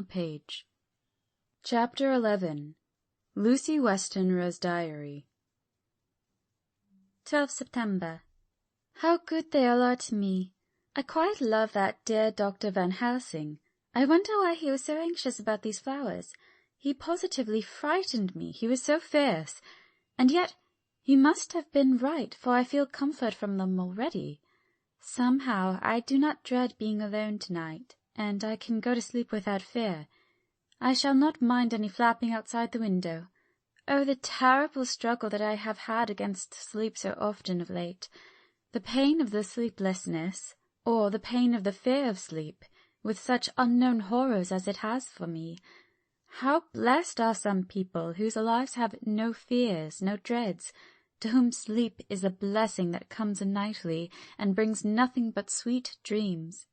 page. Chapter 11. Lucy Westenra's Diary. 12 September. How good they all are to me. I quite love that dear Dr. Van Helsing. I wonder why he was so anxious about these flowers. He positively frightened me. He was so fierce. And yet he must have been right, for I feel comfort from them already. Somehow I do not dread being alone tonight, and I can go to sleep without fear. I shall not mind any flapping outside the window. Oh, the terrible struggle that I have had against sleep so often of late. The pain of the sleeplessness, or the pain of the fear of sleep, with such unknown horrors as it has for me. How blessed are some people whose lives have no fears, no dreads, to whom sleep is a blessing that comes nightly and brings nothing but sweet dreams.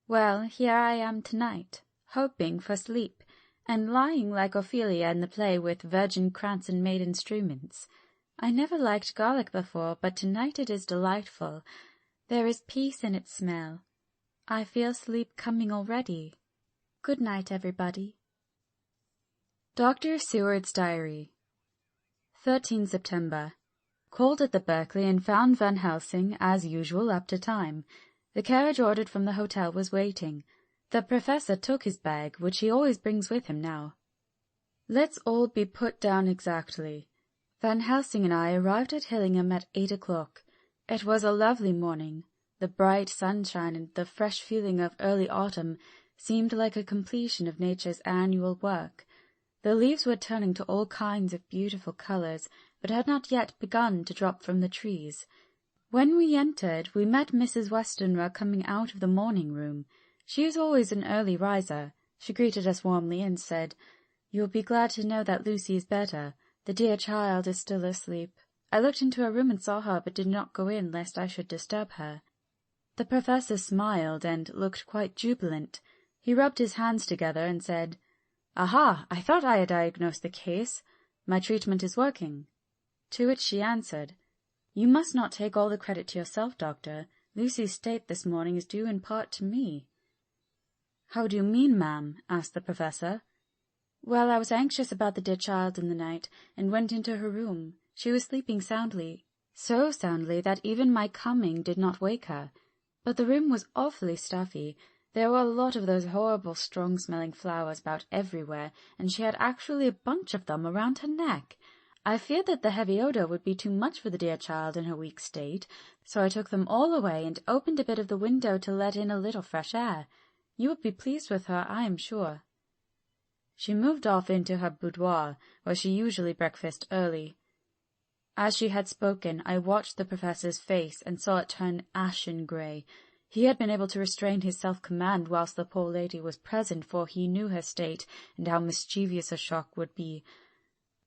Well, here I am tonight, hoping for sleep, and lying like Ophelia in the play with virgin crants and maiden struments. I never liked garlic before, but tonight it is delightful. There is peace in its smell. I feel sleep coming already. Good night, everybody. Dr. Seward's Diary. 13 September. Called at the Berkeley and found Van Helsing, as usual, up to time. The carriage ordered from the hotel was waiting. The professor took his bag, which he always brings with him now. Let's all be put down exactly. Van Helsing and I arrived at Hillingham at 8 o'clock. It was a lovely morning. The bright sunshine and the fresh feeling of early autumn seemed like a completion of nature's annual work. The leaves were turning to all kinds of beautiful colours, but had not yet begun to drop from the trees. When we entered, we met Mrs. Westenra coming out of the morning-room. She is always an early riser. She greeted us warmly and said, "You will be glad to know that Lucy is better. The dear child is still asleep. I looked into her room and saw her, but did not go in, lest I should disturb her." The professor smiled and looked quite jubilant. He rubbed his hands together and said, "Aha! I thought I had diagnosed the case. My treatment is working." To which she answered, "You must not take all the credit to yourself, doctor. Lucy's state this morning is due in part to me." "How do you mean, ma'am?" asked the professor. "Well, I was anxious about the dear child in the night, and went into her room. She was sleeping soundly, so soundly that even my coming did not wake her. But the room was awfully stuffy. There were a lot of those horrible strong-smelling flowers about everywhere, and she had actually a bunch of them around her neck. I feared that the heavy odour would be too much for the dear child in her weak state, so I took them all away and opened a bit of the window to let in a little fresh air. You would be pleased with her, I am sure." She moved off into her boudoir, where she usually breakfasted early. As she had spoken, I watched the professor's face and saw it turn ashen grey. He had been able to restrain his self-command whilst the poor lady was present, for he knew her state and how mischievous a shock would be.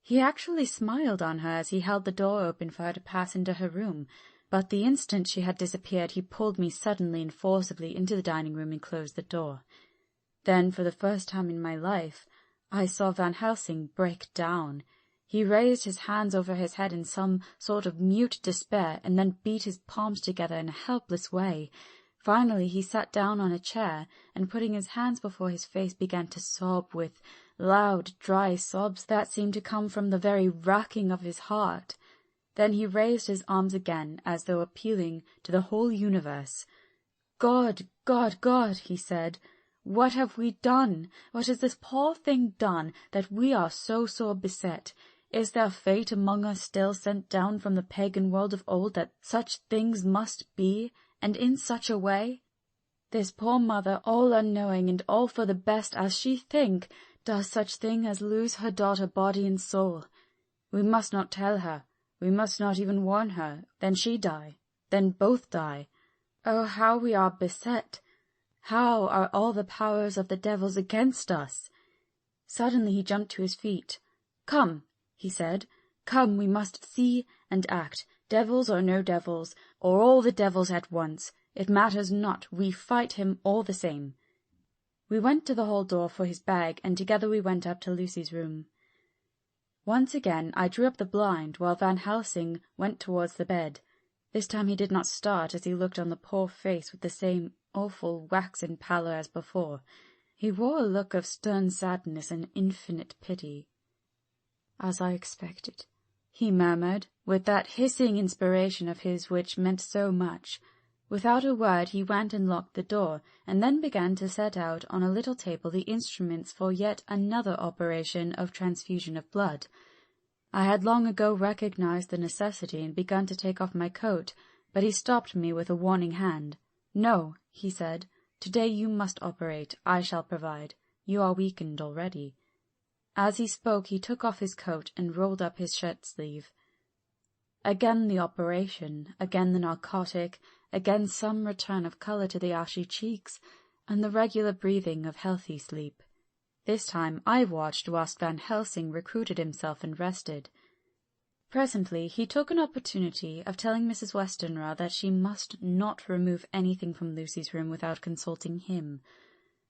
He actually smiled on her as he held the door open for her to pass into her room, but the instant she had disappeared he pulled me suddenly and forcibly into the dining-room and closed the door. Then, for the first time in my life, I saw Van Helsing break down. He raised his hands over his head in some sort of mute despair, and then beat his palms together in a helpless way. Finally he sat down on a chair, and putting his hands before his face began to sob with loud, dry sobs that seemed to come from the very racking of his heart. Then he raised his arms again, as though appealing to the whole universe. "God, God, God," he said, "what have we done? What has this poor thing done, that we are so sore beset? Is there fate among us still sent down from the pagan world of old, that such things must be, and in such a way? This poor mother, all unknowing and all for the best as she think, does such thing as lose her daughter body and soul. We must not tell her. We must not even warn her. Then she die. Then both die. Oh, how we are beset! How are all the powers of the devils against us?" Suddenly he jumped to his feet. "Come," he said, "come, we must see and act, devils or no devils, or all the devils at once. It matters not, we fight him all the same." We went to the hall door for his bag, and together we went up to Lucy's room. Once again I drew up the blind, while Van Helsing went towards the bed. This time he did not start as he looked on the poor face with the same awful waxen pallor as before. He wore a look of stern sadness and infinite pity. "As I expected," he murmured, with that hissing inspiration of his which meant so much. Without a word he went and locked the door, and then began to set out on a little table the instruments for yet another operation of transfusion of blood. I had long ago recognized the necessity and begun to take off my coat, but he stopped me with a warning hand. "No," he said, "today you must operate. I shall provide. You are weakened already." As he spoke he took off his coat and rolled up his shirt-sleeve. Again the operation, again the narcotic, again some return of colour to the ashy cheeks, and the regular breathing of healthy sleep. This time I watched whilst Van Helsing recruited himself and rested. Presently he took an opportunity of telling Mrs. Westenra that she must not remove anything from Lucy's room without consulting him,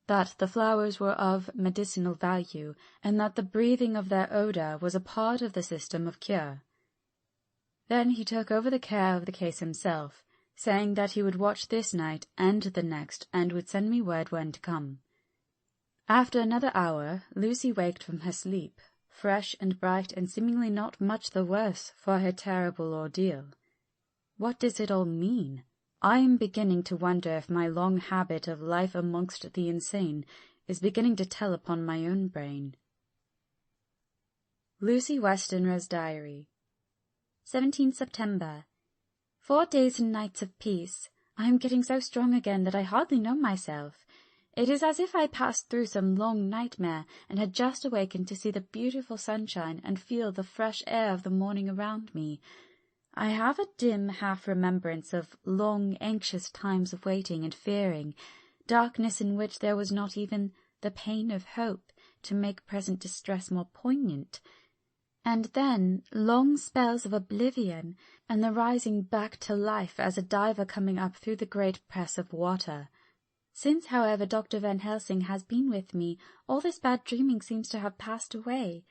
that the flowers were of medicinal value, and that the breathing of their odour was a part of the system of cure. Then he took over the care of the case himself, saying that he would watch this night and the next, and would send me word when to come. After another hour, Lucy waked from her sleep, fresh and bright, and seemingly not much the worse for her terrible ordeal. What does it all mean? I am beginning to wonder if my long habit of life amongst the insane is beginning to tell upon my own brain. Lucy Westenra's Diary. 17 September. 4 days and nights of peace. I am getting so strong again that I hardly know myself. It is as if I passed through some long nightmare and had just awakened to see the beautiful sunshine and feel the fresh air of the morning around me. I have a dim half-remembrance of long, anxious times of waiting and fearing, darkness in which there was not even the pain of hope to make present distress more poignant, and then long spells of oblivion, and the rising back to life as a diver coming up through the great press of water. Since, however, Dr. Van Helsing has been with me, all this bad dreaming seems to have passed away.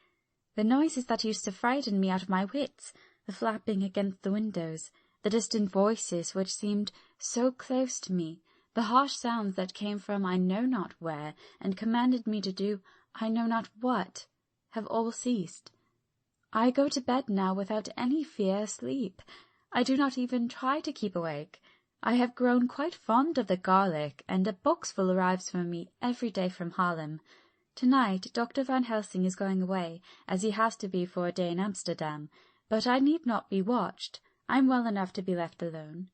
The noises that used to frighten me out of my wits, the flapping against the windows, the distant voices which seemed so close to me, the harsh sounds that came from I know not where, and commanded me to do I know not what, have all ceased. I go to bed now without any fear of sleep. I do not even try to keep awake. I have grown quite fond of the garlic, and a boxful arrives for me every day from Haarlem. Tonight Dr. Van Helsing is going away, as he has to be for a day in Amsterdam, but I need not be watched. I am well enough to be left alone.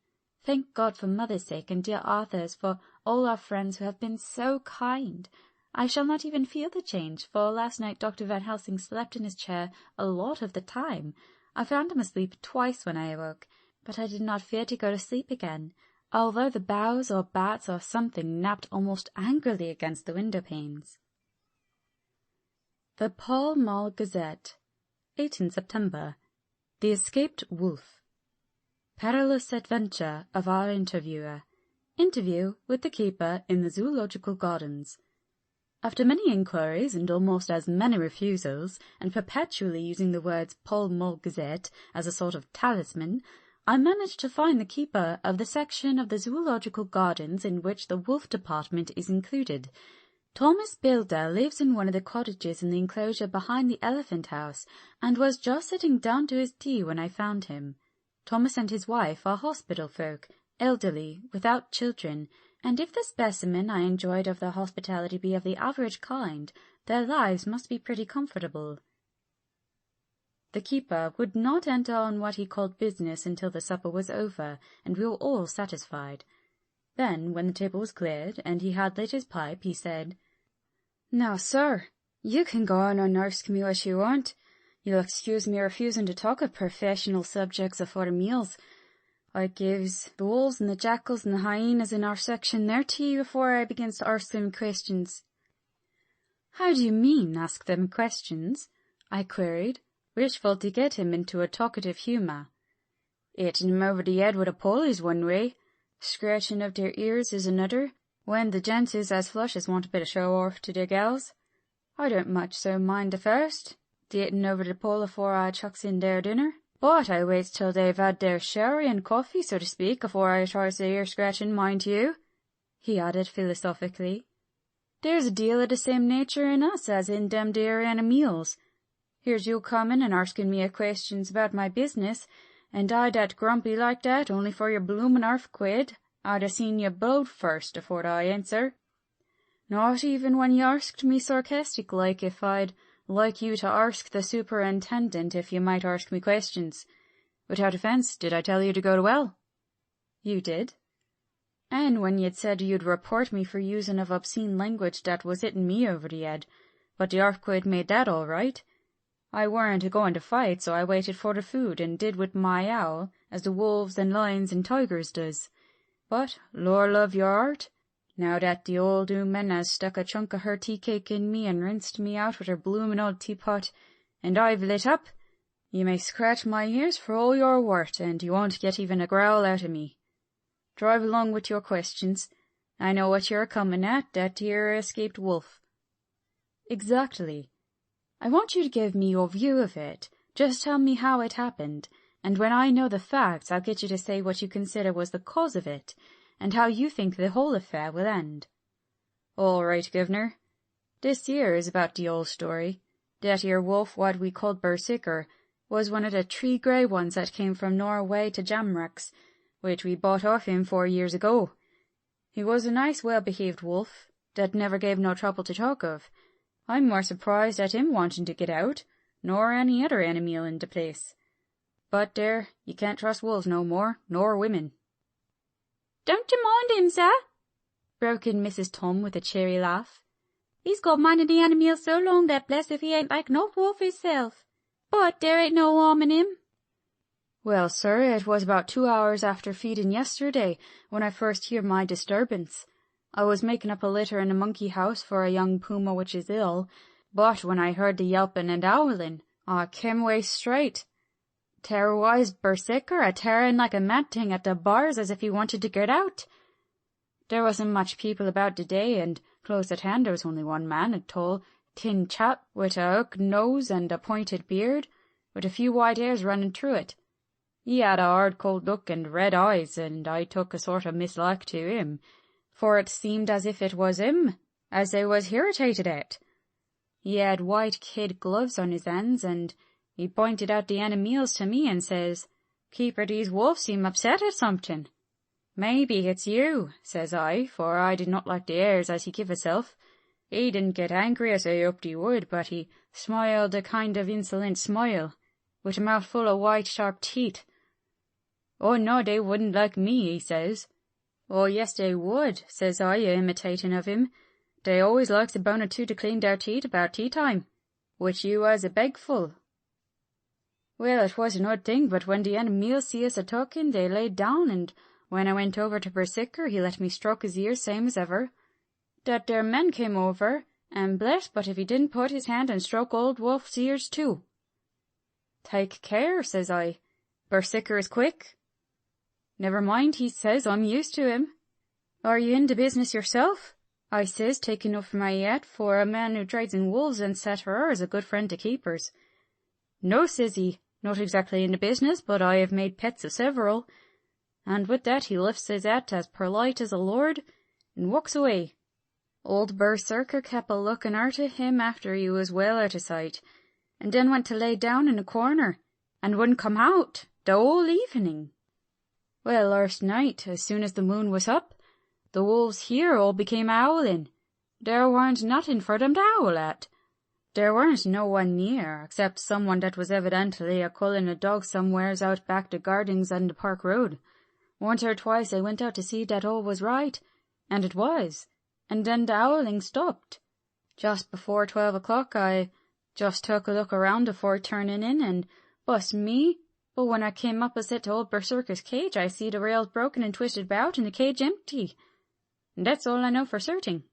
Thank God for mother's sake and dear Arthur's, for all our friends who have been so kind. I shall not even feel the change, for last night Dr. Van Helsing slept in his chair a lot of the time. I found him asleep twice when I awoke, but I did not fear to go to sleep again, although the boughs or bats or something napped almost angrily against the window-panes. The Pall Mall Gazette, 18 September. The Escaped Wolf. Perilous adventure of our interviewer. Interview with the keeper in the Zoological Gardens. After many inquiries and almost as many refusals, and perpetually using the words Pall Mall Gazette as a sort of talisman, I managed to find the keeper of the section of the Zoological Gardens in which the wolf department is included. Thomas Bilder lives in one of the cottages in the enclosure behind the elephant house, and was just sitting down to his tea when I found him. Thomas and his wife are hospital folk, elderly, without children, and if the specimen I enjoyed of their hospitality be of the average kind, their lives must be pretty comfortable. The keeper would not enter on what he called business until the supper was over, and we were all satisfied. Then, when the table was cleared, and he had lit his pipe, he said, "Now, sir, you can go on and ask me what you want. You'll excuse me refusing to talk of professional subjects afore the meals. I gives the wolves and the jackals and the hyenas in our section their tea before I begins to ask them questions." "How do you mean, ask them questions?" I queried, wishful to get him into a talkative humour. "Hitting him over the head with a pole is one way, scratching of their ears is another, when the gents is as flush as want a bit of show-off to their gals. I don't much so mind the first, the hitting over the pole afore I chucks in their dinner, but I waits till they've had their sherry and coffee, so to speak, afore I tries the ear-scratching, mind you," he added philosophically. There's a deal of the same nature in us as in them dear animals. Here's you comin' and arsking me a questions about my business, and I that grumpy like that only for your bloomin' 1/2 quid. I'd a seen you blowed first afore I answer. Not even when you asked me sarcastic like if I'd like you to arsk the superintendent if you might arsk me questions. Without offence, did I tell you to go to well? You did. And when you'd said you'd report me for using of obscene language that was hitting me over the head, but the 1/2 quid made that all right. I weren't a-going to fight, so I waited for the food and did with my owl as the wolves and lions and tigers does. But, lor love your heart, now that the old 'ooman has stuck a chunk of her tea-cake in me and rinsed me out with her bloomin' old teapot, and I've lit up, you may scratch my ears for all you're worth, and you won't get even a growl out of me. Drive along with your questions. I know what you're comin' at, that dear escaped wolf. Exactly. I want you to give me your view of it. Just tell me how it happened, and when I know the facts, I'll get you to say what you consider was the cause of it, and how you think the whole affair will end. All right, governor. This here is about the old story. That here wolf what we called Berserker was one of the 3 grey ones that came from Norway to Jamrach's, which we bought off him 4 years ago. He was a nice, well-behaved wolf, that never gave no trouble to talk of. I'm more surprised at him wanting to get out, nor any other animal in the place. But there, you can't trust wolves no more, nor women. Don't you mind him, sir? Broke in Mrs. Tom with a cheery laugh. He's got minded the animals so long that bless if he ain't like no wolf hisself. But there ain't no harm in him. Well, sir, it was about 2 hours after feeding yesterday when I first heard my disturbance. I was making up a litter in the monkey house for a young puma which is ill, but when I heard the yelping and howling, I came away straight. Terror-wise Berserker a-tearing like a mad thing at the bars as if he wanted to get out. There wasn't much people about today, and close at hand there was only one man, a tall, thin chap with a hook nose and a pointed beard, with a few white hairs running through it. He had a hard cold look and red eyes, and I took a sort of mislike to him, for it seemed as if it was him, as they was irritated at. He had white kid gloves on his hands, and he pointed out the animals to me and says, "Keeper, these wolves seem upset at something." "Maybe it's you," says I, for I did not like the airs as he give himself. He didn't get angry as I hoped he would, but he smiled a kind of insolent smile, with a mouthful of white sharp teeth. "Oh no, they wouldn't like me," he says. "Oh yes, they would," says I, imitating of him. "They always likes a bone or two to clean their teeth about tea time, which you was a begful." Well, it was an odd thing, but when the animals see us a-talking, they laid down, and when I went over to Berserker, he let me stroke his ears same as ever. That there man came over, and bless but if he didn't put his hand and stroke old wolf's ears too. "Take care," says I. "Berserker is quick." "Never mind," he says, "I'm used to him." "Are you in the business yourself?" I says, taking off my hat, for a man who trades in wolves and cetera is a good friend to keepers. "No," says he, "not exactly in the business, but I have made pets of several." And with that he lifts his hat as polite as a lord, and walks away. Old Berserker kept a looking arter him after he was well out of sight, and then went to lay down in a corner, and wouldn't come out the whole evening. Well, last night, as soon as the moon was up, the wolves here all became howling. There warn't nothing for them to howl at. There weren't no one near, except someone that was evidently a-culling a dog somewheres out back the gardens and the park road. Once or twice I went out to see that all was right, and it was, and then the howling stopped. Just before 12 o'clock I just took a look around afore turning in, and bust me, but when I came opposite to old Berserker's cage I see the rails broken and twisted about and the cage empty. And that's all I know for certain.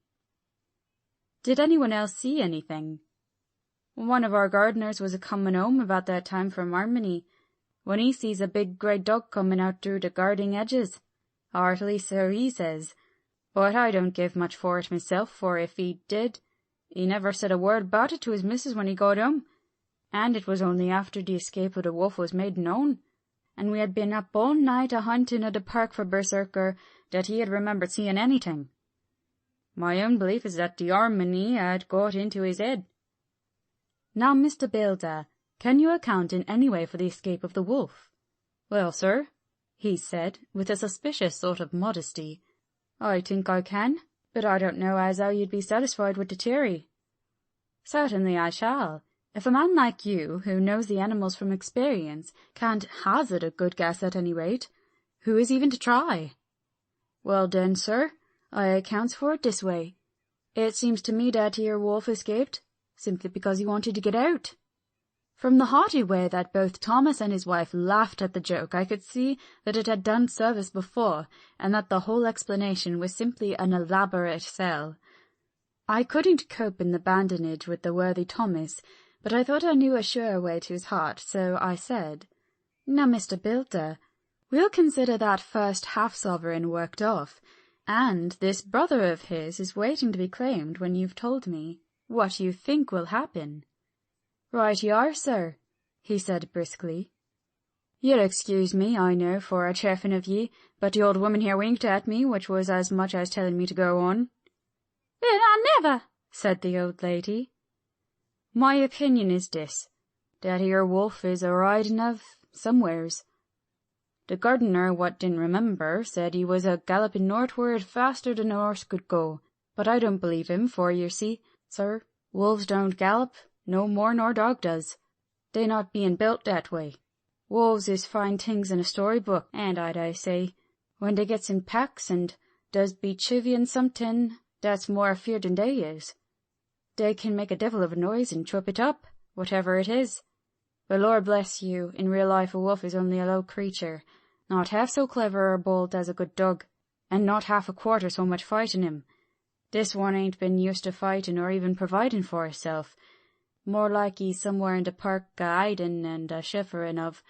Did anyone else see anything? One of our gardeners was a-comin' home about that time from Harmony, when he sees a big grey dog coming out through the garden edges. Heartily so he says, but I don't give much for it myself, for if he did, he never said a word about it to his missus when he got home, and it was only after the escape of the wolf was made known, and we had been up all night a-hunting at the park for Berserker, that he had remembered seeing anything. My own belief is that the harmony had got into his head." "Now, Mr. Builder, can you account in any way for the escape of the wolf?" "Well, sir," he said, with a suspicious sort of modesty, "I think I can, but I don't know as how you'd be satisfied with the theory." "Certainly I shall. If a man like you, who knows the animals from experience, can't hazard a good guess at any rate, who is even to try?" "Well then, sir, I accounts for it this way. It seems to me that here wolf escaped simply because he wanted to get out." From the hearty way that both Thomas and his wife laughed at the joke, I could see that it had done service before, and that the whole explanation was simply an elaborate sell. I couldn't cope in the badinage with the worthy Thomas, but I thought I knew a surer way to his heart, so I said, "Now, Mr. Builder, we'll consider that first half-sovereign worked off, and this brother of his is waiting to be claimed when you've told me what you think will happen." "Right you are, sir," he said briskly. "You'll excuse me, I know, for a chaffing of ye, but the old woman here winked at me, which was as much as telling me to go on." "Then I never," said the old lady. "My opinion is this, that here wolf is a-riding of somewheres. The gardener, what didn't remember, said he was a-galloping northward faster than a horse could go, but I don't believe him, for you see, sir, wolves don't gallop no more nor dog does, they not being built that way. Wolves is fine things in a story-book, and I say, when they gets in packs and does be chivying something that's more afeard than they is, they can make a devil of a noise and chop it up, whatever it is. But Lord bless you, in real life a wolf is only a low creature, not half so clever or bold as a good dog, and not half a quarter so much fighting him. This one ain't been used to fighting or even providing for herself. More like he's somewhere in the park a-hiding and a-shivering of,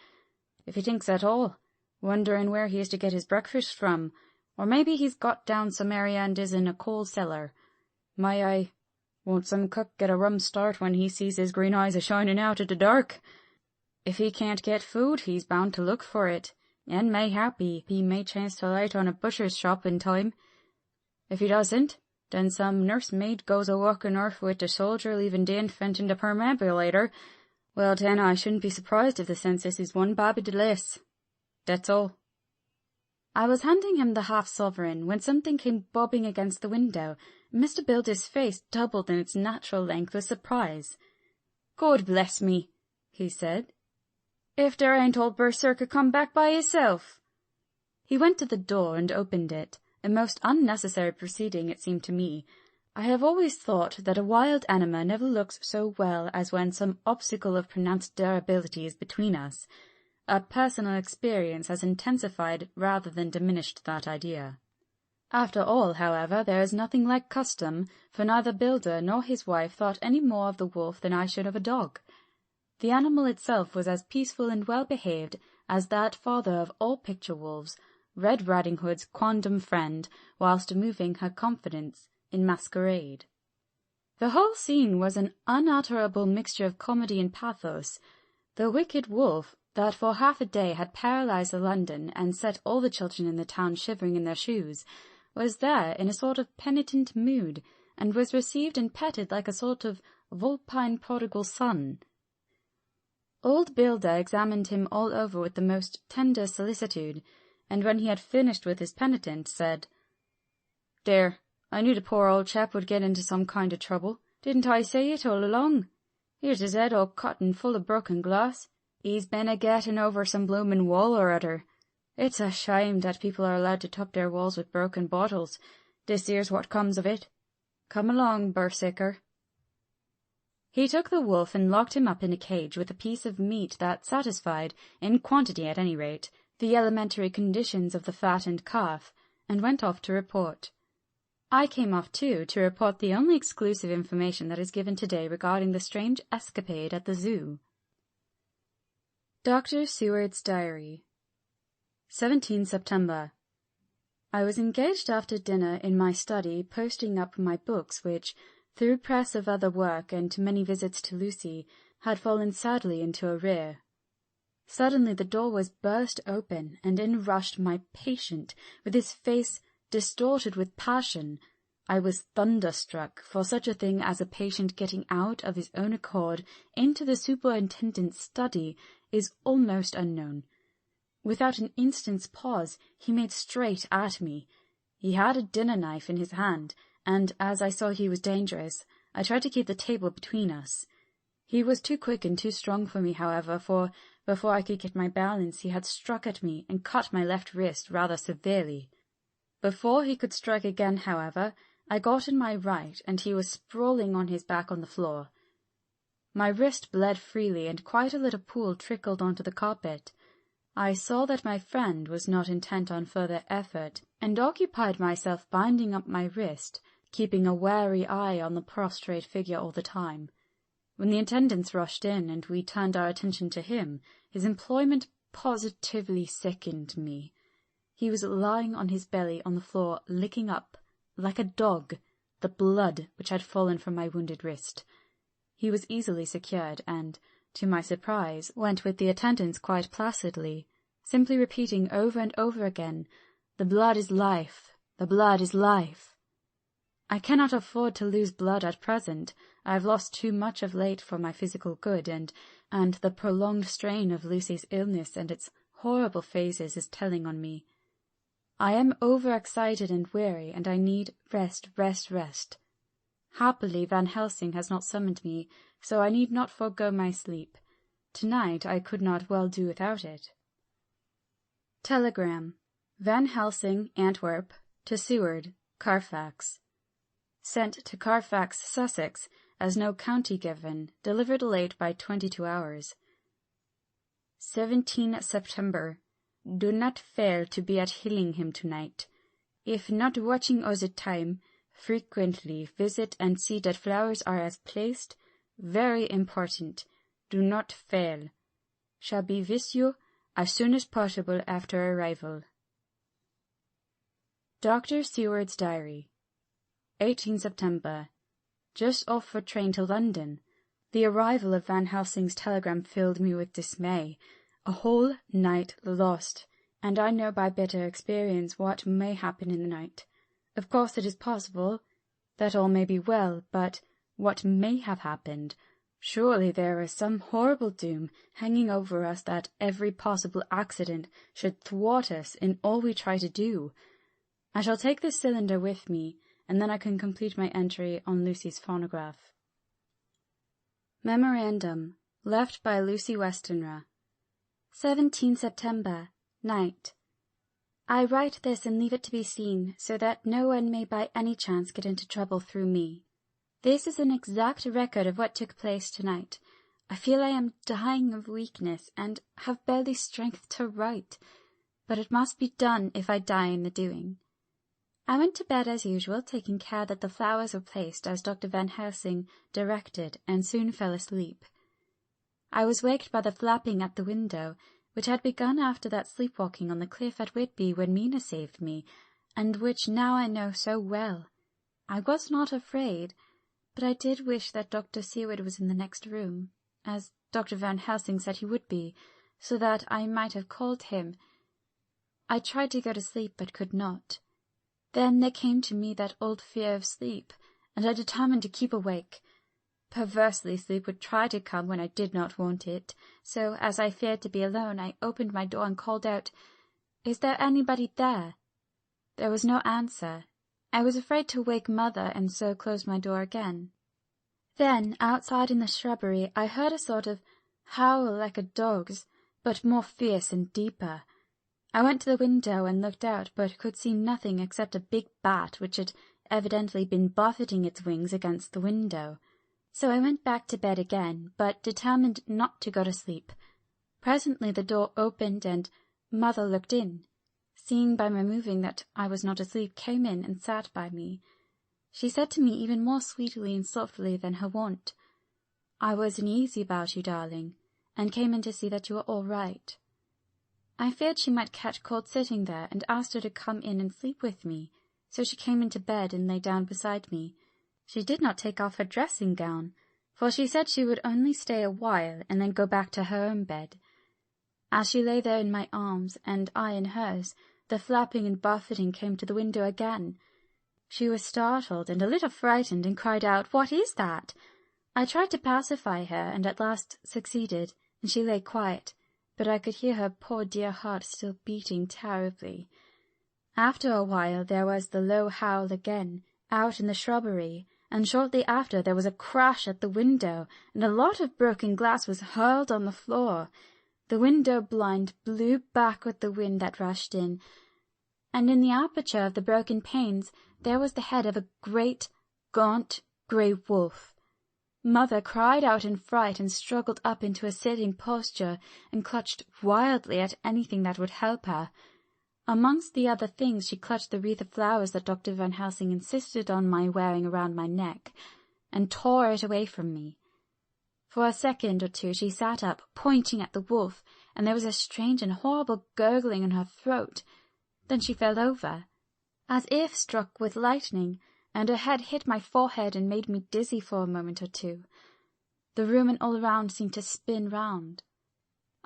if he thinks at all, wondering where he is to get his breakfast from, or maybe he's got down some area and is in a coal cellar. My eye, won't some cook get a rum start when he sees his green eyes a-shining out of the dark? If he can't get food, he's bound to look for it, and mayhappy he may chance to light on a butcher's shop in time. If he doesn't, then some nursemaid goes a-walking off with the soldier, leaving the infant in the perambulator. Well, then I shouldn't be surprised if the census is one babby the less. That's all." I was handing him the half-sovereign when something came bobbing against the window. Mr. Builder's face doubled in its natural length with surprise. "God bless me," he said, "if there ain't old Berserker come back by hisself." He went to the door and opened it, a most unnecessary proceeding, it seemed to me. I have always thought that a wild animal never looks so well as when some obstacle of pronounced durability is between us. A personal experience has intensified rather than diminished that idea. After all, however, there is nothing like custom, for neither Builder nor his wife thought any more of the wolf than I should of a dog. The animal itself was as peaceful and well-behaved as that father of all picture-wolves, Red Riding Hood's quondam friend, whilst moving her confidence in masquerade. The whole scene was an unutterable mixture of comedy and pathos. The wicked wolf, that for half a day had paralyzed London and set all the children in the town shivering in their shoes, was there in a sort of penitent mood, and was received and petted like a sort of vulpine prodigal son. Old Builder examined him all over with the most tender solicitude, and when he had finished with his penitent, said, "There, I knew the poor old chap would get into some kind of trouble. Didn't I say it all along? Here's his head all cut and full of broken glass. He's been a-getting over some bloomin' wall or other. It's a shame that people are allowed to top their walls with broken bottles. This here's what comes of it. Come along, Berserker." He took the wolf and locked him up in a cage with a piece of meat that satisfied, in quantity at any rate, the elementary conditions of the fattened calf, and went off to report. I came off too, to report the only exclusive information that is given today regarding the strange escapade at the zoo. Dr. Seward's Diary, 17 September. I was engaged after dinner in my study posting up my books which, through press of other work and many visits to Lucy, had fallen sadly into arrear. Suddenly the door was burst open, and in rushed my patient, with his face distorted with passion. I was thunderstruck, for such a thing as a patient getting out of his own accord into the superintendent's study is almost unknown. Without an instant's pause, he made straight at me. He had a dinner knife in his hand, and as I saw he was dangerous, I tried to keep the table between us. He was too quick and too strong for me, however, for before I could get my balance he had struck at me and cut my left wrist rather severely. Before he could strike again, however, I got in my right, and he was sprawling on his back on the floor. My wrist bled freely, and quite a little pool trickled onto the carpet. I saw that my friend was not intent on further effort, and occupied myself binding up my wrist, keeping a wary eye on the prostrate figure all the time. When the attendants rushed in, and we turned our attention to him, his employment positively sickened me. He was lying on his belly on the floor, licking up, like a dog, the blood which had fallen from my wounded wrist. He was easily secured, and, to my surprise, went with the attendants quite placidly, simply repeating over and over again, "The blood is life, the blood is life." I cannot afford to lose blood at present. I have lost too much of late for my physical good, and the prolonged strain of Lucy's illness and its horrible phases is telling on me. I am overexcited and weary, and I need rest. Happily Van Helsing has not summoned me, so I need not forego my sleep. Tonight I could not well do without it. Telegram. Van Helsing, Antwerp, to Seward, Carfax. Sent to Carfax, Sussex, as no county given, delivered late by 22 hours. 17 September. Do not fail to be at Hillingham tonight. If not watching all the time, frequently visit and see that flowers are as placed. Very important. Do not fail. Shall be with you as soon as possible after arrival. Dr. Seward's Diary. 18 September. Just off for train to London. The arrival of Van Helsing's telegram filled me with dismay. A whole night lost, and I know by bitter experience what may happen in the night. Of course it is possible that all may be well, but what may have happened? Surely there is some horrible doom hanging over us that every possible accident should thwart us in all we try to do. I shall take this cylinder with me, and then I can complete my entry on Lucy's phonograph. Memorandum, left by Lucy Westenra. 17 September, night. I write this and leave it to be seen, so that no one may by any chance get into trouble through me. This is an exact record of what took place tonight. I feel I am dying of weakness, and have barely strength to write, but it must be done if I die in the doing. I went to bed as usual, taking care that the flowers were placed as Dr. Van Helsing directed, and soon fell asleep. I was waked by the flapping at the window, which had begun after that sleepwalking on the cliff at Whitby when Mina saved me, and which now I know so well. I was not afraid, but I did wish that Dr. Seward was in the next room, as Dr. Van Helsing said he would be, so that I might have called him. I tried to go to sleep, but could not. Then there came to me that old fear of sleep, and I determined to keep awake. Perversely, sleep would try to come when I did not want it, so, as I feared to be alone, I opened my door and called out, "Is there anybody there?" There was no answer. I was afraid to wake Mother, and so closed my door again. Then, outside in the shrubbery, I heard a sort of howl like a dog's, but more fierce and deeper. I went to the window and looked out, but could see nothing except a big bat which had evidently been buffeting its wings against the window. So I went back to bed again, but determined not to go to sleep. Presently the door opened, and Mother looked in. Seeing by my moving that I was not asleep, came in and sat by me. She said to me even more sweetly and softly than her wont, "I was uneasy about you, darling, and came in to see that you were all right." I feared she might catch cold sitting there, and asked her to come in and sleep with me, so she came into bed and lay down beside me. She did not take off her dressing-gown, for she said she would only stay a while and then go back to her own bed. As she lay there in my arms, and I in hers, the flapping and buffeting came to the window again. She was startled and a little frightened and cried out, "What is that?" I tried to pacify her and at last succeeded, and she lay quiet, but I could hear her poor dear heart still beating terribly. After a while there was the low howl again, out in the shrubbery, and shortly after there was a crash at the window, and a lot of broken glass was hurled on the floor. The window blind blew back with the wind that rushed in, and in the aperture of the broken panes there was the head of a great, gaunt, grey wolf. Mother cried out in fright and struggled up into a sitting posture and clutched wildly at anything that would help her. Amongst the other things she clutched the wreath of flowers that Dr. Van Helsing insisted on my wearing around my neck, and tore it away from me. For a second or two she sat up, pointing at the wolf, and there was a strange and horrible gurgling in her throat. Then she fell over, as if struck with lightning, and her head hit my forehead and made me dizzy for a moment or two. The room and all around seemed to spin round.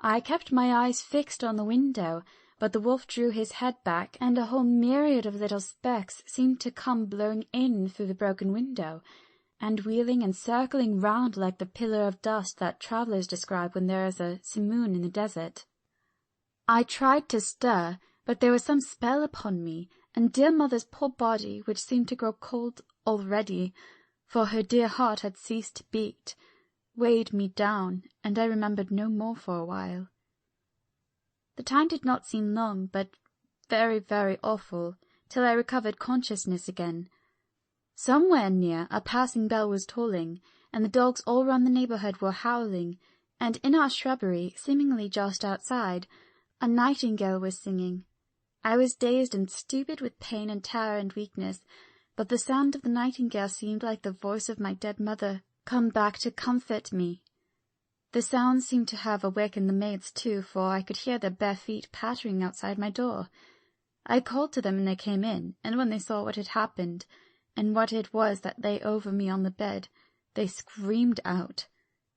I kept my eyes fixed on the window, but the wolf drew his head back, and a whole myriad of little specks seemed to come blowing in through the broken window, and wheeling and circling round like the pillar of dust that travellers describe when there is a simoon in the desert. I tried to stir, but there was some spell upon me, and dear mother's poor body, which seemed to grow cold already, for her dear heart had ceased to beat, weighed me down, and I remembered no more for a while. The time did not seem long, but very, very awful, till I recovered consciousness again. Somewhere near a passing bell was tolling, and the dogs all round the neighbourhood were howling, and in our shrubbery, seemingly just outside, a nightingale was singing. I was dazed and stupid with pain and terror and weakness, but the sound of the nightingale seemed like the voice of my dead mother come back to comfort me. The sound seemed to have awakened the maids too, for I could hear their bare feet pattering outside my door. I called to them and they came in, and when they saw what had happened, and what it was that lay over me on the bed, they screamed out.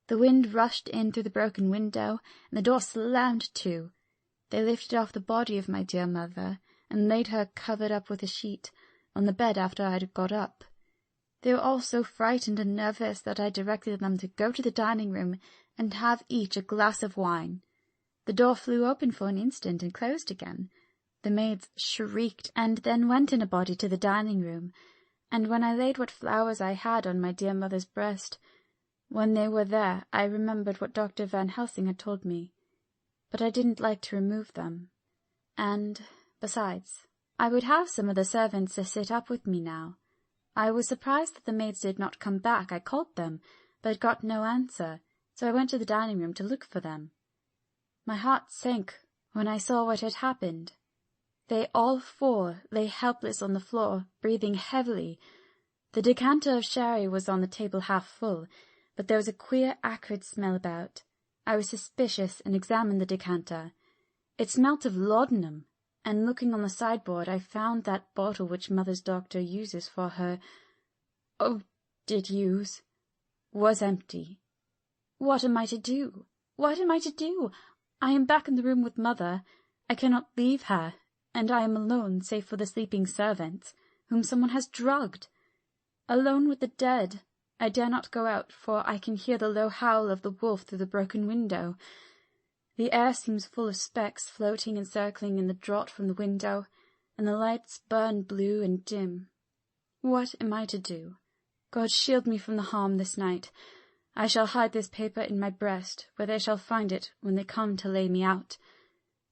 The wind rushed in through the broken window, and the door slammed to. They lifted off the body of my dear mother, and laid her covered up with a sheet, on the bed after I had got up. They were all so frightened and nervous that I directed them to go to the dining-room and have each a glass of wine. The door flew open for an instant and closed again. The maids shrieked, and then went in a body to the dining-room, and when I laid what flowers I had on my dear mother's breast, when they were there, I remembered what Dr. Van Helsing had told me, but I didn't like to remove them. And, besides, I would have some of the servants to sit up with me now. I was surprised that the maids did not come back. I called them, but got no answer, so I went to the dining-room to look for them. My heart sank when I saw what had happened. They all four lay helpless on the floor, breathing heavily. The decanter of sherry was on the table half full, but there was a queer acrid smell about. I was suspicious and examined the decanter. It smelt of laudanum, and looking on the sideboard I found that bottle which mother's doctor uses for her was empty. What am I to do? What am I to do? I am back in the room with mother. I cannot leave her, and I am alone save for the sleeping servants, whom someone has drugged. Alone with the dead. I dare not go out, for I can hear the low howl of the wolf through the broken window. The air seems full of specks floating and circling in the draught from the window, and the lights burn blue and dim. What am I to do? God shield me from the harm this night. I shall hide this paper in my breast, where they shall find it when they come to lay me out.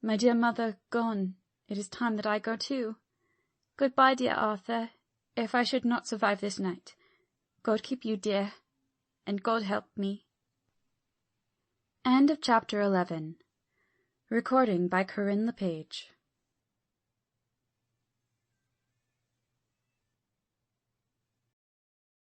My dear mother gone, it is time that I go too. Good-bye, dear Arthur, if I should not survive this night. God keep you, dear, and God help me. End of chapter 11. Recording by Corinne LePage.